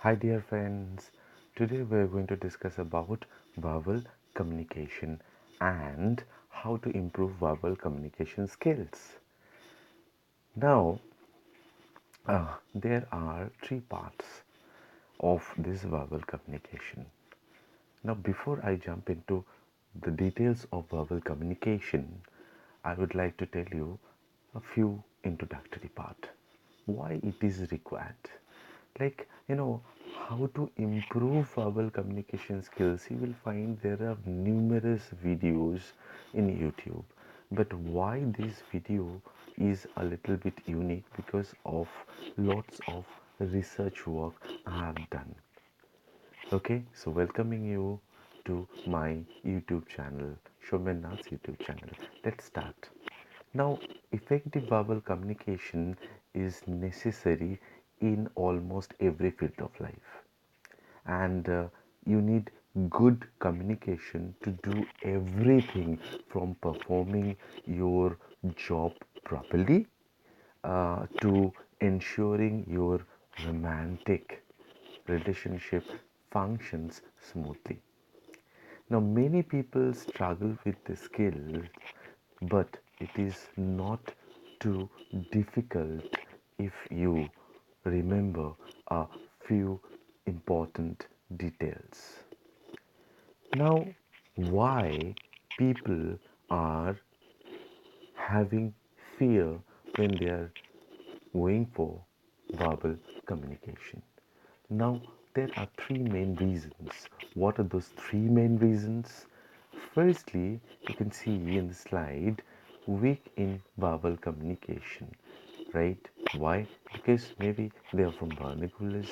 Hi dear friends, today we're going to discuss about verbal communication and how to improve verbal communication skills. Now, there are three parts of this verbal communication. Now, before I jump into the details of verbal communication, I would like to tell you a few introductory part. Why it is required. Like, how to improve verbal communication skills. You will find there are numerous videos in YouTube. But why this video is a little bit unique because of lots of research work I have done. Okay, so welcoming you to my YouTube channel, Shobhan's YouTube channel. Let's start. Now, effective verbal communication is necessary in almost every field of life, and you need good communication to do everything from performing your job properly to ensuring your romantic relationship functions smoothly. Now, many people struggle with the skill, but it is not too difficult if you remember a few important details. Now, why people are having fear when they are going for verbal communication? Now, there are three main reasons. What are those three main reasons? Firstly, you can see in the slide, weak in verbal communication, right? Why? Because maybe they are from vernaculars.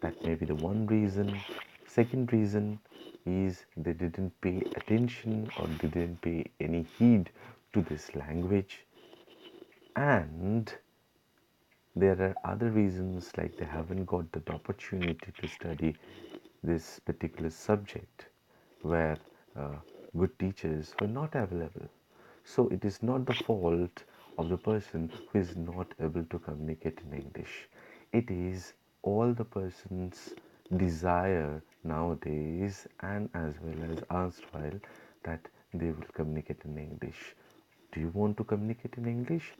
That may be the one reason. Second reason is they didn't pay attention or didn't pay any heed to this language. And there are other reasons like they haven't got the opportunity to study this particular subject where uh, good teachers were not available. So it is not the fault of the person who is not able to communicate in English. It is all the person's desire nowadays and as well as erstwhile that they will communicate in English. Do you want to communicate in English?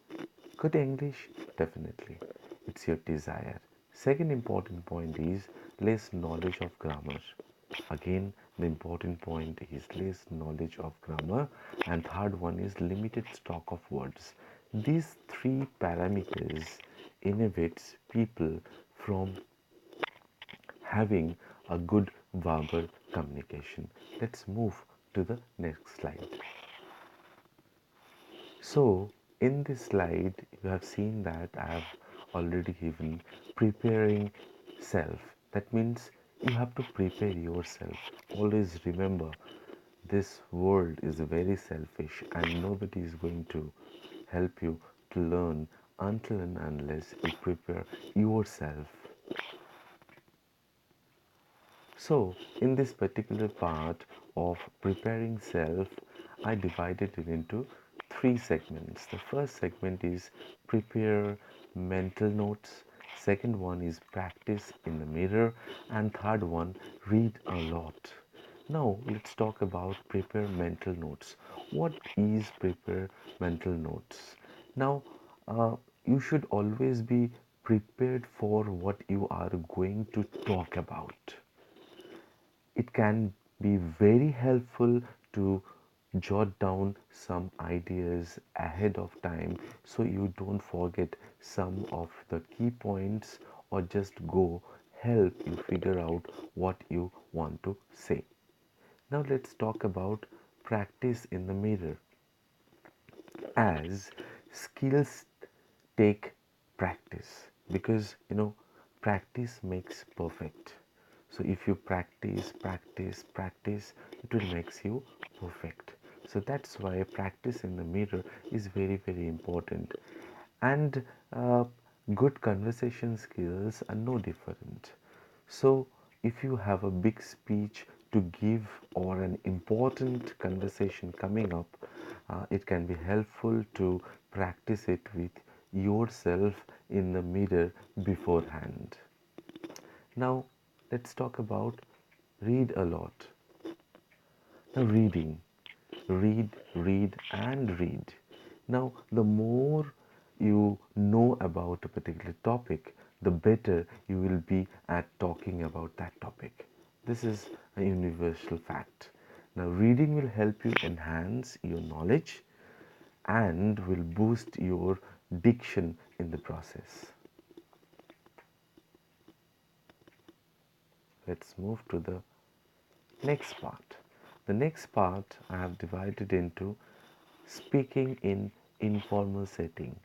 Good English? Definitely. It's your desire. Second important point is less knowledge of grammar. Again, the important point is less knowledge of grammar. And third one is limited stock of words. These three parameters inhibits people from having a good verbal communication. Let's move to the next slide. So, in this slide, you have seen that I have already given preparing self. That means you have to prepare yourself. Always remember, this world is very selfish and nobody is going to help you to learn until and unless you prepare yourself. So, in this particular part of preparing self, I divided it into three segments. The first segment is prepare mental notes, second one is practice in the mirror, and third one read a lot. Now, let's talk about prepare mental notes. What is prepare mental notes? Now, you should always be prepared for what you are going to talk about. It can be very helpful to jot down some ideas ahead of time so you don't forget some of the key points or just go help you figure out what you want to say. Now let's talk about practice in the mirror. As skills take practice, because practice makes perfect. So if you practice, it will makes you perfect. So that's why practice in the mirror is very very important. And uh, good conversation skills are no different. So if you have a big speech to give or an important conversation coming up, it can be helpful to practice it with yourself in the mirror beforehand. Now, let's talk about read a lot. Now, read, and read. Now, the more you know about a particular topic, the better you will be at talking about that topic. This is a universal fact. Now, reading will help you enhance your knowledge and will boost your diction in the process. Let's move to the next part. The next part I have divided into speaking in informal setting.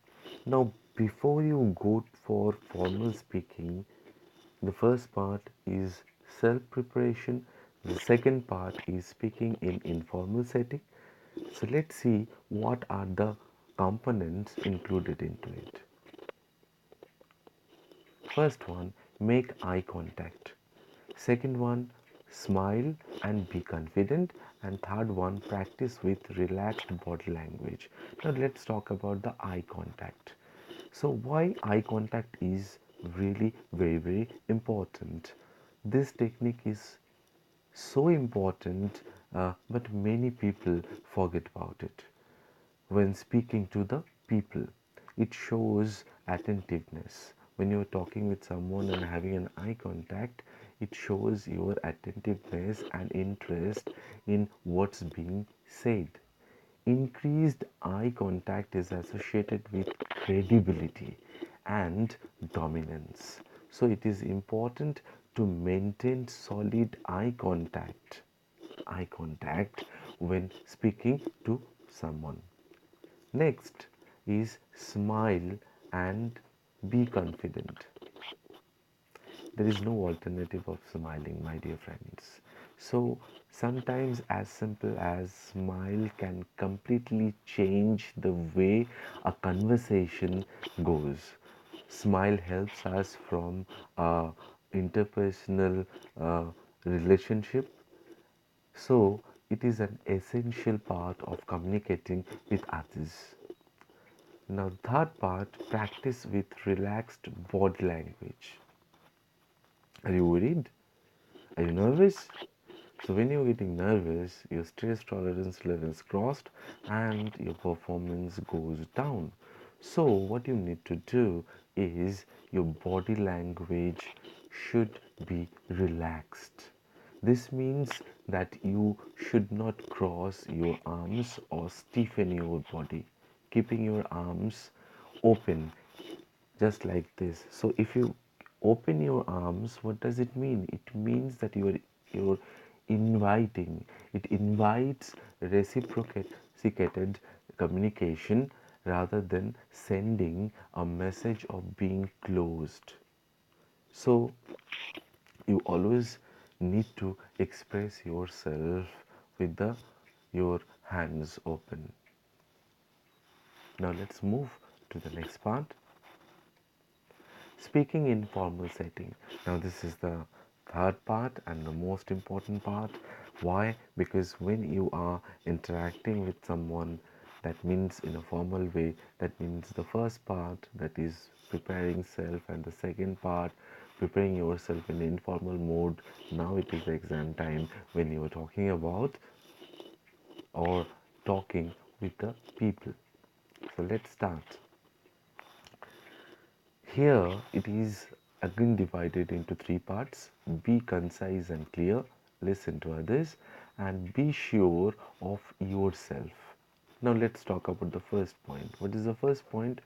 Now, before you go for formal speaking, the first part is self preparation, the second part is speaking in informal setting. So, let's see what are the components included into it. First one, make eye contact. Second one, smile and be confident. And third one, practice with relaxed body language. Now let's talk about the eye contact. So why eye contact is really very important. This technique is so important, but many people forget about it. When speaking to the people, it shows attentiveness. When you're talking with someone and having an eye contact, it shows your attentiveness and interest in what's being said. Increased eye contact is associated with credibility and dominance. So it is important to maintain solid eye contact when speaking to someone. Next is smile and be confident. There is no alternative of smiling, my dear friends. So sometimes as simple as smile can completely change the way a conversation goes. Smile helps us from interpersonal relationship, so it is an essential part of communicating with others. Now, third part, practice with relaxed body language. Are you worried? Are you nervous? So, when you're getting nervous, your stress tolerance levels crossed and your performance goes down. So, what you need to do is your body language should be relaxed. This means that you should not cross your arms or stiffen your body, keeping your arms open just like this. So if you open your arms, what does it mean? It means that you're inviting. It invites reciprocated communication rather than sending a message of being closed. So you always need to express yourself with your hands open. Now let's move to the next part. Speaking in formal setting. Now this is the third part and the most important part. Why? Because when you are interacting with someone, that means in a formal way, that means the first part, that is preparing self, and the second part, preparing yourself in informal mode. Now it is the exam time when you are talking about or talking with the people. So let's start. Here it is again divided into three parts. Be concise and clear, listen to others, and be sure of yourself. Now let's talk about the first point. What is the first point?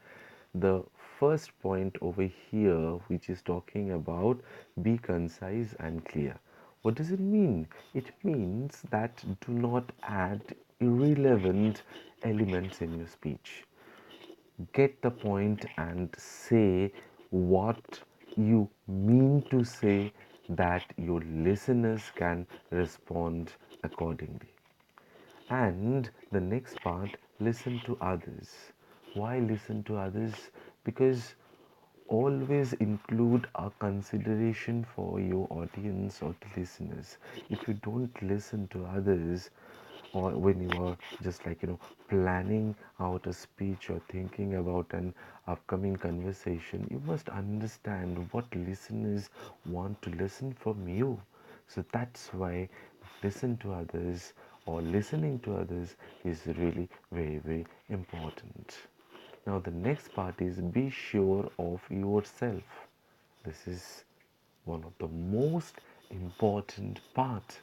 The first point over here, which is talking about be concise and clear. What does it mean? It means that do not add irrelevant elements in your speech. Get the point and say what you mean to say, that your listeners can respond accordingly. And the next part, listen to others. Why listen to others? Because always include a consideration for your audience or the listeners. If you don't listen to others, or when you are just planning out a speech or thinking about an upcoming conversation, you must understand what listeners want to listen from you. So that's why listen to others, or listening to others, is really very, very important. Now the next part is be sure of yourself. This is one of the most important part.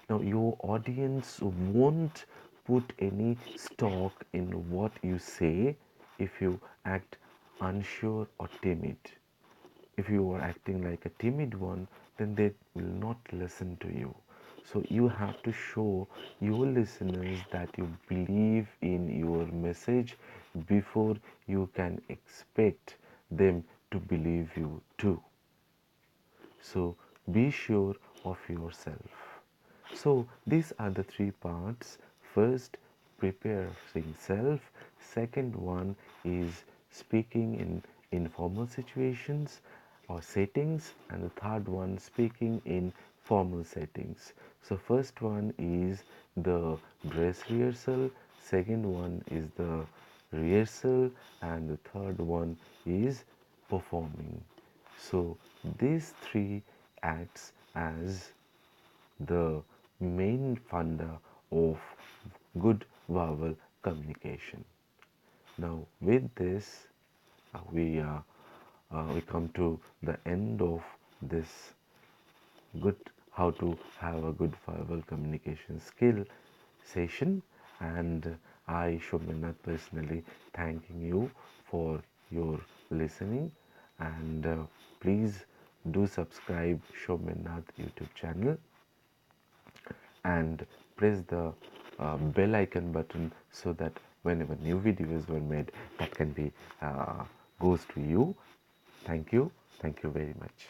Now your audience won't put any stock in what you say if you act unsure or timid. If you are acting like a timid one, then they will not listen to you. So you have to show your listeners that you believe in your message before you can expect them to believe you too. So be sure of yourself. So these are the three parts. First, preparing self. Second one is speaking in informal situations or settings, and the third one, speaking in formal settings. So first one is the dress rehearsal, second one is the rehearsal, and the third one is performing. So these three acts as the main funda of good verbal communication. Now, with this, we come to the end of this good how to have a good verbal communication skill session, and I, Shobhanath, personally thanking you for your listening, and please do subscribe Shobhanath YouTube channel and press the bell icon button so that whenever new videos were made, that can be goes to you. Thank you very much.